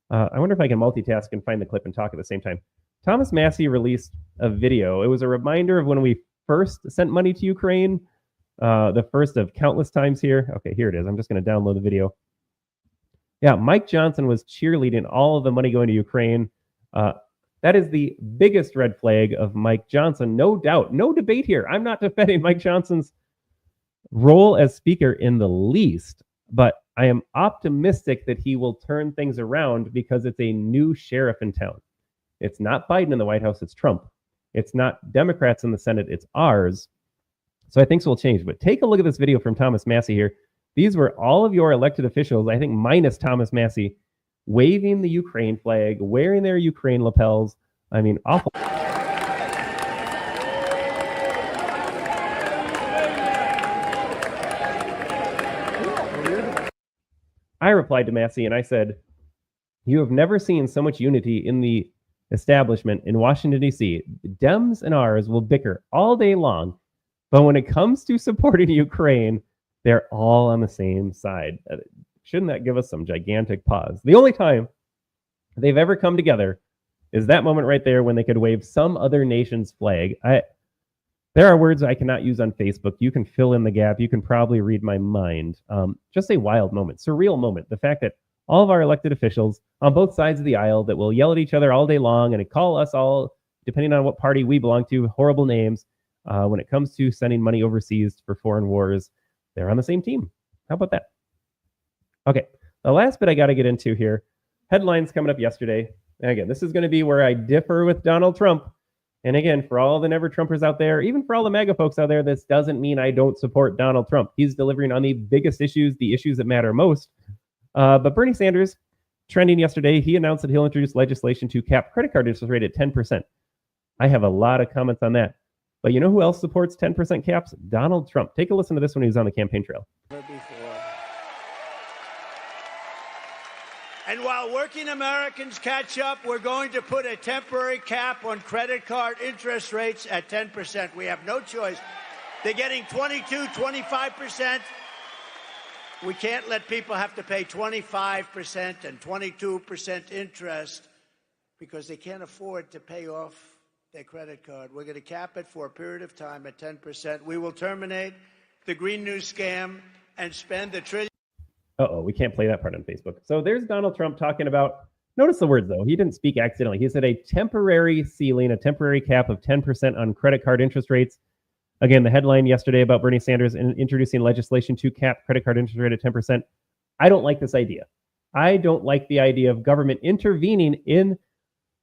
I wonder if I can multitask and find the clip and talk at the same time. Thomas Massey released a video. It was a reminder of when we first sent money to Ukraine, the first of countless times here. Okay, here it is. I'm just going to download the video. Yeah, Mike Johnson was cheerleading all of the money going to Ukraine. That is the biggest red flag of Mike Johnson, no doubt. No debate here. I'm not defending Mike Johnson's role as speaker in the least, but I am optimistic that he will turn things around because it's a new sheriff in town. It's not Biden in the White House, it's Trump. It's not Democrats in the Senate, it's ours. So I think so will change. But take a look at this video from Thomas Massey here. These were all of your elected officials, I think minus Thomas Massey, waving the Ukraine flag, wearing their Ukraine lapels. I mean, awful. I replied to Massey and I said, you have never seen so much unity in the establishment in Washington, D.C. Dems and ours will bicker all day long, but when it comes to supporting Ukraine, they're all on the same side. Shouldn't that give us some gigantic pause? The only time they've ever come together is that moment right there when they could wave some other nation's flag. There are words I cannot use on Facebook. You can fill in the gap. You can probably read my mind. Just a wild moment, surreal moment. The fact that all of our elected officials on both sides of the aisle that will yell at each other all day long and call us all, depending on what party we belong to, horrible names. When it comes to sending money overseas for foreign wars, they're on the same team. How about that? Okay, the last bit I got to get into here, headlines coming up yesterday. And again, this is going to be where I differ with Donald Trump. And again, for all the never Trumpers out there, even for all the MAGA folks out there, this doesn't mean I don't support Donald Trump. He's delivering on the biggest issues, the issues that matter most. But Bernie Sanders, trending yesterday, he announced that he'll introduce legislation to cap credit card interest rate at 10%. I have a lot of comments on that. But you know who else supports 10% caps? Donald Trump. Take a listen to this when he was on the campaign trail. And while working Americans catch up, we're going to put a temporary cap on credit card interest rates at 10%. We have no choice. They're getting 22, 25%. We can't let people have to pay 25% and 22% interest because they can't afford to pay off their credit card. We're going to cap it for a period of time at 10%. We will terminate the Green New scam and spend the trillion. Uh-oh, we can't play that part on Facebook. So there's Donald Trump talking about, notice the words though, he didn't speak accidentally. He said a temporary ceiling, a temporary cap of 10% on credit card interest rates. Again, the headline yesterday about Bernie Sanders introducing legislation to cap credit card interest rate at 10%. I don't like this idea. I don't like the idea of government intervening in,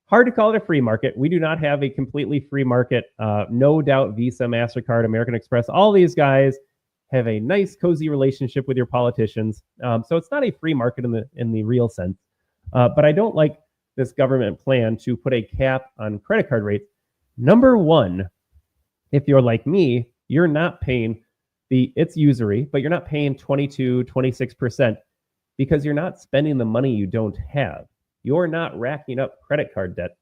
hard to call it a free market. We do not have a completely free market. No doubt Visa, MasterCard, American Express, all these guys have a nice, cozy relationship with your politicians. So it's not a free market in the real sense. But I don't like this government plan to put a cap on credit card rates. Number one, if you're like me, you're not paying it's usury, but you're not paying 22, 26% because you're not spending the money you don't have. You're not racking up credit card debt.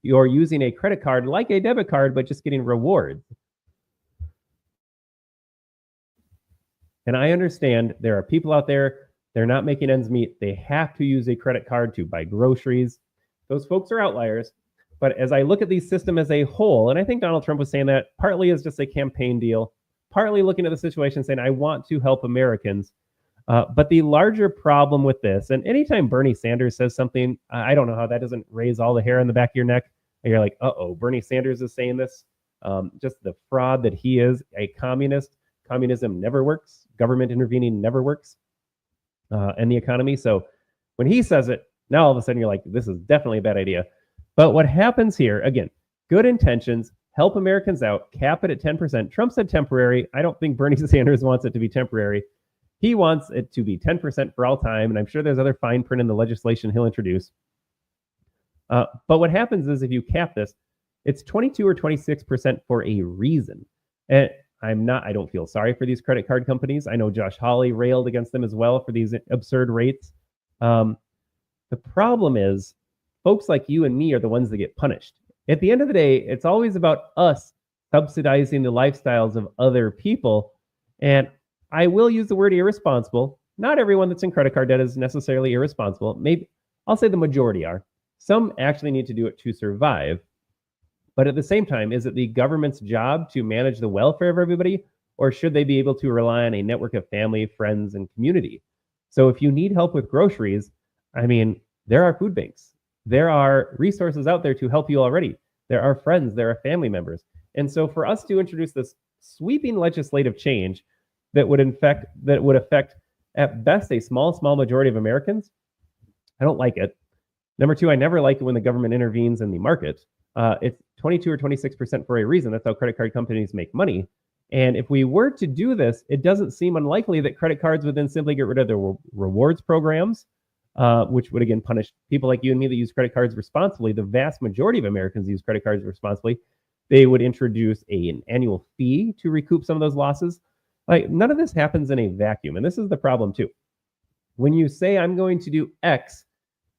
You're using a credit card like a debit card, but just getting rewards. And I understand there are people out there, they're not making ends meet. They have to use a credit card to buy groceries. Those folks are outliers. But as I look at the system as a whole, and I think Donald Trump was saying that partly as just a campaign deal, partly looking at the situation saying, I want to help Americans. But the larger problem with this, and anytime Bernie Sanders says something, I don't know how that doesn't raise all the hair on the back of your neck. And you're like, uh-oh, Bernie Sanders is saying this. Just the fraud that he is, a communist. Communism never works. Government intervening never works. And the economy. So when he says it, now all of a sudden you're like, this is definitely a bad idea. But what happens here, again, good intentions, help Americans out, cap it at 10%. Trump said temporary. I don't think Bernie Sanders wants it to be temporary. He wants it to be 10% for all time. And I'm sure there's other fine print in the legislation he'll introduce. But what happens is if you cap this, it's 22 or 26% for a reason. And I don't feel sorry for these credit card companies. I know Josh Hawley railed against them as well for these absurd rates. The problem is folks like you and me are the ones that get punished. At the end of the day, it's always about us subsidizing the lifestyles of other people. And I will use the word irresponsible. Not everyone that's in credit card debt is necessarily irresponsible. Maybe I'll say the majority are. Some actually need to do it to survive. But at the same time, is it the government's job to manage the welfare of everybody? Or should they be able to rely on a network of family, friends, and community? So if you need help with groceries, I mean, there are food banks. There are resources out there to help you already. There are friends, there are family members. And so for us to introduce this sweeping legislative change that would affect at best a small majority of Americans, I don't like it. Number two, I never like it when the government intervenes in the market. It's 22 or 26% for a reason. That's how credit card companies make money. And if we were to do this, it doesn't seem unlikely that credit cards would then simply get rid of their rewards programs, which would again punish people like you and me that use credit cards responsibly. The vast majority of Americans use credit cards responsibly. They would introduce an annual fee to recoup some of those losses. Like, none of this happens in a vacuum. And this is the problem too. When you say I'm going to do X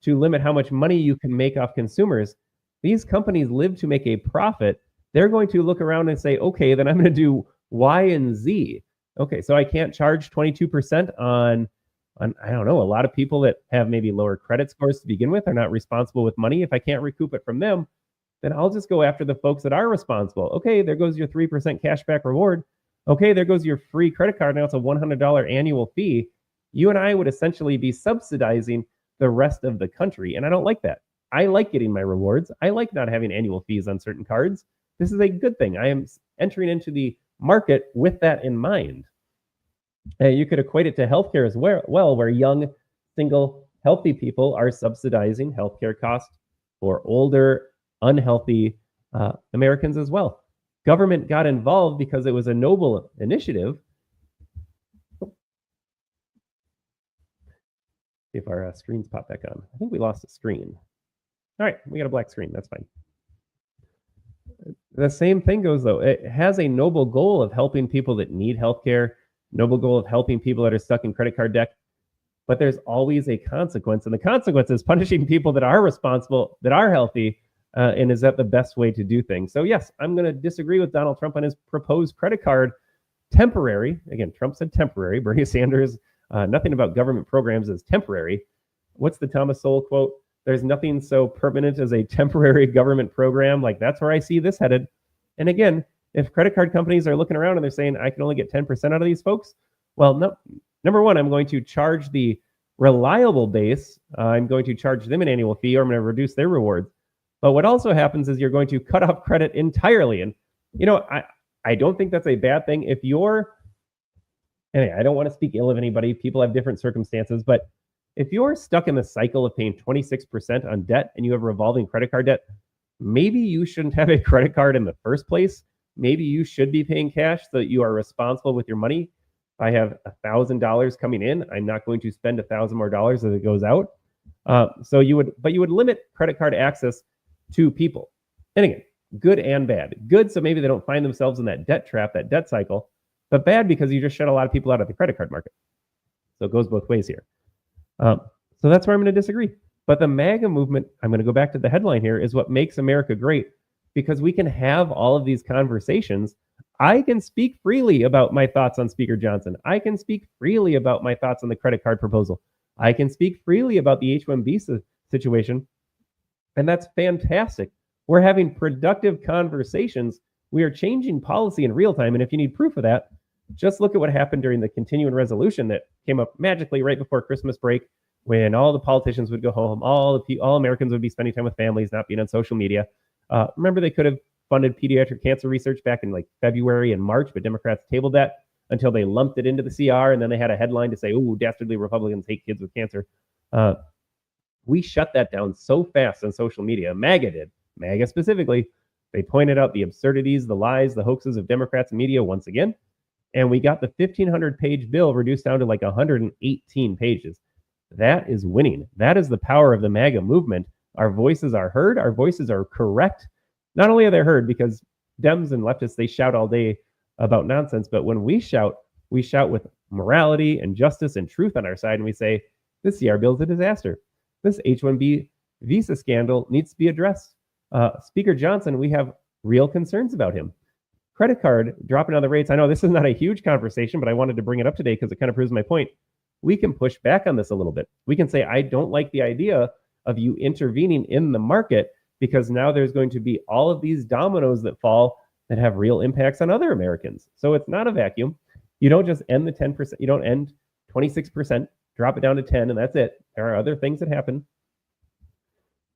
to limit how much money you can make off consumers, these companies live to make a profit. They're going to look around and say, okay, then I'm going to do Y and Z. Okay, so I can't charge 22% on I don't know, a lot of people that have maybe lower credit scores to begin with are not responsible with money. If I can't recoup it from them, then I'll just go after the folks that are responsible. Okay, there goes your 3% cashback reward. Okay, there goes your free credit card. Now it's a $100 annual fee. You and I would essentially be subsidizing the rest of the country. And I don't like that. I like getting my rewards. I like not having annual fees on certain cards. This is a good thing. I am entering into the market with that in mind. You could equate it to healthcare as well, where young, single, healthy people are subsidizing healthcare costs for older, unhealthy Americans as well. Government got involved because it was a noble initiative. See if our screens pop back on. I think we lost a screen. All right, we got a black screen. That's fine. The same thing goes, though. It has a noble goal of helping people that need healthcare, noble goal of helping people that are stuck in credit card debt. But there's always a consequence, and the consequence is punishing people that are responsible, that are healthy, and is that the best way to do things? So yes, I'm going to disagree with Donald Trump on his proposed credit card temporary. Again, Trump said temporary. Bernie Sanders, nothing about government programs is temporary. What's the Thomas Sowell quote? There's nothing so permanent as a temporary government program. Like, that's where I see this headed. And again, if credit card companies are looking around and they're saying, I can only get 10% out of these folks, well, no. Number one, I'm going to charge the reliable base. I'm going to charge them an annual fee, or I'm going to reduce their rewards. But what also happens is you're going to cut off credit entirely. And, you know, I don't think that's a bad thing. If you're, anyway, I don't want to speak ill of anybody. People have different circumstances. But if you're stuck in the cycle of paying 26% on debt and you have revolving credit card debt, maybe you shouldn't have a credit card in the first place. Maybe you should be paying cash so that you are responsible with your money. If I have $1,000 coming in, I'm not going to spend $1,000 more as it goes out. So you would limit credit card access to people. And again, good and bad. Good, so maybe they don't find themselves in that debt trap, that debt cycle, but bad because you just shut a lot of people out of the credit card market. So it goes both ways here. So that's where I'm going to disagree. But the MAGA movement, I'm going to go back to the headline here, is what makes America great, because we can have all of these conversations. I can speak freely about my thoughts on Speaker Johnson. I can speak freely about my thoughts on the credit card proposal. I can speak freely about the H-1B situation. And that's fantastic. We're having productive conversations. We are changing policy in real time. And if you need proof of that, just look at what happened during the continuing resolution that came up magically right before Christmas break, when all the politicians would go home, all Americans would be spending time with families, not being on social media. Remember, they could have funded pediatric cancer research back in like February and March, but Democrats tabled that until they lumped it into the CR, and then they had a headline to say, "Oh, dastardly Republicans hate kids with cancer." We shut that down so fast on social media. MAGA did. MAGA specifically. They pointed out the absurdities, the lies, the hoaxes of Democrats and media once again. And we got the 1,500-page bill reduced down to like 118 pages. That is winning. That is the power of the MAGA movement. Our voices are heard. Our voices are correct. Not only are they heard because Dems and leftists, they shout all day about nonsense, but when we shout with morality and justice and truth on our side, and we say, this CR bill is a disaster. This H-1B visa scandal needs to be addressed. Speaker Johnson, we have real concerns about him. Credit card dropping on the rates. I know this is not a huge conversation, but I wanted to bring it up today because it kind of proves my point. We can push back on this a little bit. We can say, I don't like the idea of you intervening in the market, because now there's going to be all of these dominoes that fall that have real impacts on other Americans. So it's not a vacuum. You don't just end the 10%. You don't end 26%, drop it down to 10, and that's it. There are other things that happen.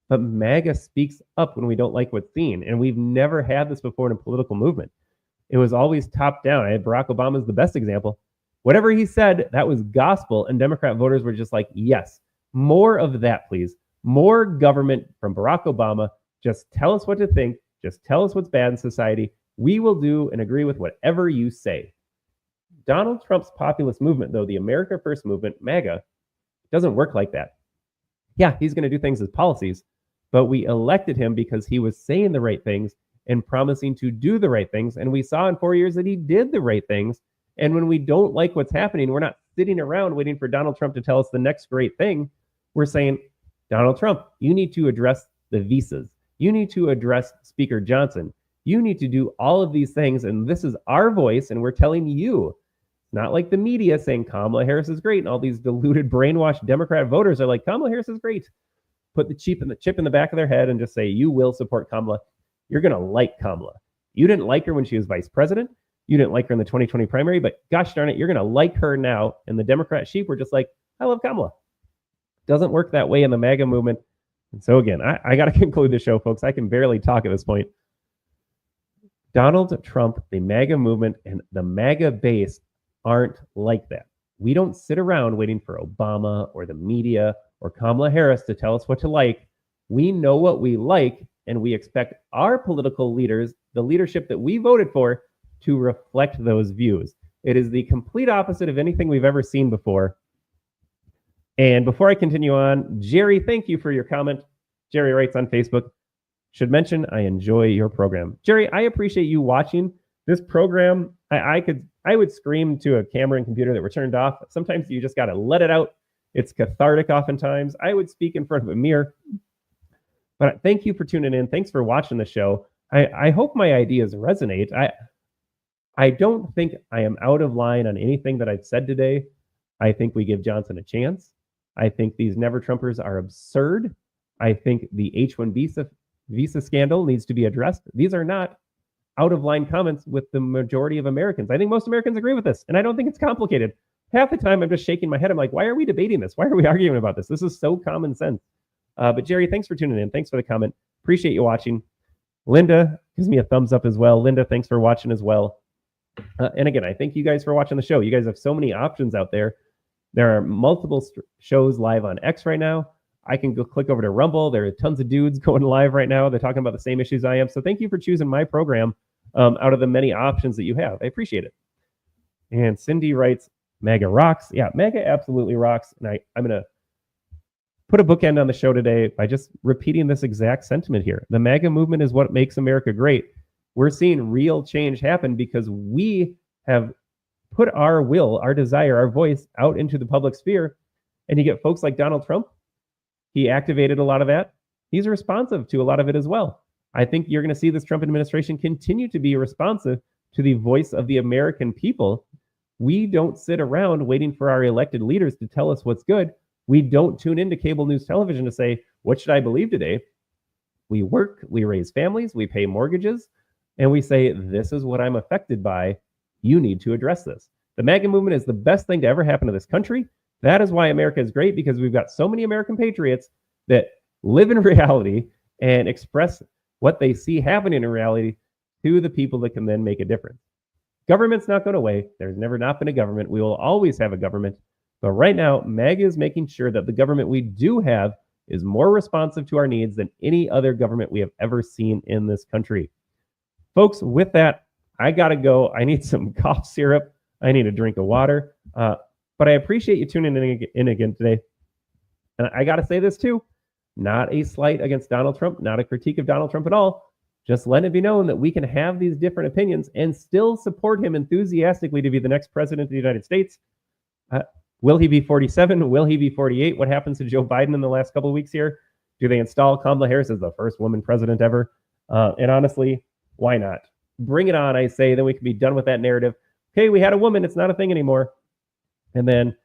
But MAGA speaks up when we don't like what's seen. And we've never had this before in a political movement. It was always top down. I had Barack Obama as the best example. Whatever he said, that was gospel. And Democrat voters were just like, yes, more of that, please. More government from Barack Obama. Just tell us what to think. Just tell us what's bad in society. We will do and agree with whatever you say. Donald Trump's populist movement, though, the America First movement, MAGA, doesn't work like that. Yeah, he's going to do things as policies, but we elected him because he was saying the right things and promising to do the right things. And we saw in 4 years that he did the right things. And when we don't like what's happening, we're not sitting around waiting for Donald Trump to tell us the next great thing. We're saying, Donald Trump, you need to address the visas. You need to address Speaker Johnson. You need to do all of these things. And this is our voice. And we're telling you, not like the media saying Kamala Harris is great. And all these deluded, brainwashed Democrat voters are like, Kamala Harris is great. Put the chip in the back of their head and just say, you will support Kamala. You're going to like Kamala. You didn't like her when she was vice president. You didn't like her in the 2020 primary, but gosh darn it, you're going to like her now. And the Democrat sheep were just like, I love Kamala. Doesn't work that way in the MAGA movement. And so again, I got to conclude the show, folks. I can barely talk at this point. Donald Trump, the MAGA movement, and the MAGA base aren't like that. We don't sit around waiting for Obama or the media or Kamala Harris to tell us what to like. We know what we like, and we expect our political leaders, the leadership that we voted for, to reflect those views. It is the complete opposite of anything we've ever seen before. And before I continue on, Jerry, thank you for your comment. Jerry writes on Facebook, should mention I enjoy your program. Jerry, I appreciate you watching this program. I would scream to a camera and computer that were turned off. Sometimes you just got to let it out. It's cathartic oftentimes. I would speak in front of a mirror. But thank you for tuning in. Thanks for watching the show. I hope my ideas resonate. I don't think I am out of line on anything that I've said today. I think we give Johnson a chance. I think these Never Trumpers are absurd. I think the H-1B visa scandal needs to be addressed. These are not out of line comments with the majority of Americans. I think most Americans agree with this, and I don't think it's complicated. Half the time I'm just shaking my head. I'm like, why are we debating this? Why are we arguing about this? This is so common sense. But Jerry, thanks for tuning in. Thanks for the comment. Appreciate you watching. Linda gives me a thumbs up as well. Linda, thanks for watching as well. And again, I thank you guys for watching the show. You guys have so many options out there. There are multiple shows live on X right now. I can go click over to Rumble. There are tons of dudes going live right now. They're talking about the same issues I am. So thank you for choosing my program out of the many options that you have. I appreciate it. And Cindy writes, MAGA rocks. Yeah, MAGA absolutely rocks. And I'm going to put a bookend on the show today by just repeating this exact sentiment here. The MAGA movement is what makes America great. We're seeing real change happen because we have put our will, our desire, our voice out into the public sphere. And you get folks like Donald Trump. He activated a lot of that. He's responsive to a lot of it as well. I think you're going to see this Trump administration continue to be responsive to the voice of the American people. We don't sit around waiting for our elected leaders to tell us what's good. We don't tune into cable news television to say, what should I believe today? We work, we raise families, we pay mortgages, and we say, this is what I'm affected by. You need to address this. The MAGA movement is the best thing to ever happen to this country. That is why America is great, because we've got so many American patriots that live in reality and express what they see happening in reality to the people that can then make a difference. Government's not going away. There's never not been a government. We will always have a government. But right now, MAGA is making sure that the government we do have is more responsive to our needs than any other government we have ever seen in this country. Folks, with that, I got to go. I need some cough syrup. I need a drink of water. But I appreciate you tuning in again today. And I got to say this too. Not a slight against Donald Trump, not a critique of Donald Trump at all. Just letting it be known that we can have these different opinions and still support him enthusiastically to be the next president of the United States. Will he be 47? Will he be 48? What happens to Joe Biden in the last couple of weeks here? Do they install Kamala Harris as the first woman president ever? And honestly, why not? Bring it on, I say. Then we can be done with that narrative. Okay, we had a woman. It's not a thing anymore. And then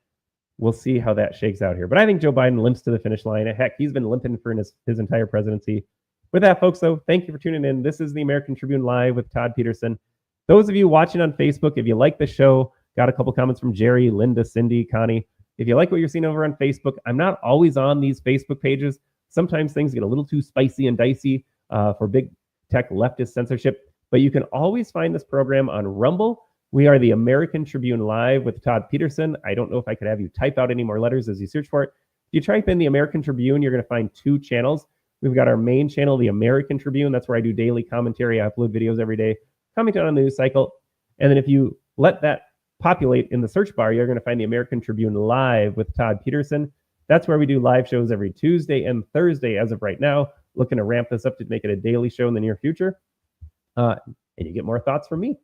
we'll see how that shakes out here. But I think Joe Biden limps to the finish line. Heck, he's been limping for his entire presidency. With that, folks, though, thank you for tuning in. This is the American Tribune Live with Todd Peterson. Those of you watching on Facebook, if you like the show, got a couple comments from Jerry, Linda, Cindy, Connie. If you like what you're seeing over on Facebook, I'm not always on these Facebook pages. Sometimes things get a little too spicy and dicey for big tech leftist censorship. But you can always find this program on Rumble. We are the American Tribune Live with Todd Peterson. I don't know if I could have you type out any more letters as you search for it. If you type in the American Tribune, you're going to find two channels. We've got our main channel, the American Tribune. That's where I do daily commentary. I upload videos every day, commenting on the news cycle. And then if you let that populate in the search bar, you're going to find the American Tribune Live with Todd Peterson. That's where we do live shows every Tuesday and Thursday as of right now. Looking to ramp this up to make it a daily show in the near future. And you get more thoughts from me.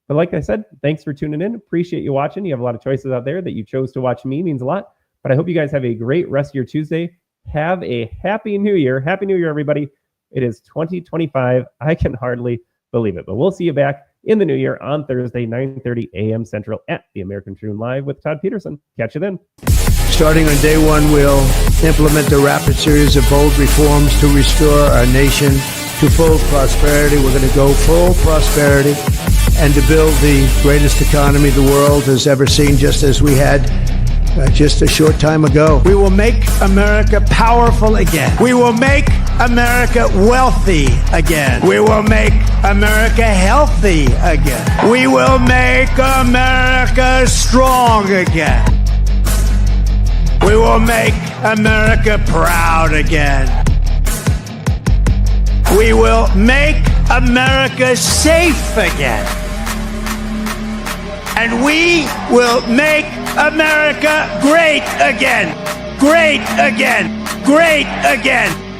But like I said, thanks for tuning in. Appreciate you watching. You have a lot of choices out there. That you chose to watch me means a lot. But I hope you guys have a great rest of your Tuesday. Have a happy new year. Happy New Year, everybody. It is 2025. I can hardly believe it. But we'll see you back in the new year on Thursday, 9:30 a.m. Central at the American Tribune Live with Todd Peterson. Catch you then. Starting on day one, we'll implement a rapid series of bold reforms to restore our nation to full prosperity. We're going to go full prosperity and to build the greatest economy the world has ever seen, just as we had just a short time ago. We will make America powerful again. We will make America wealthy again. We will make America healthy again. We will make America strong again. We will make America proud again. We will make America safe again. And we will make America great again. Great again. Great again.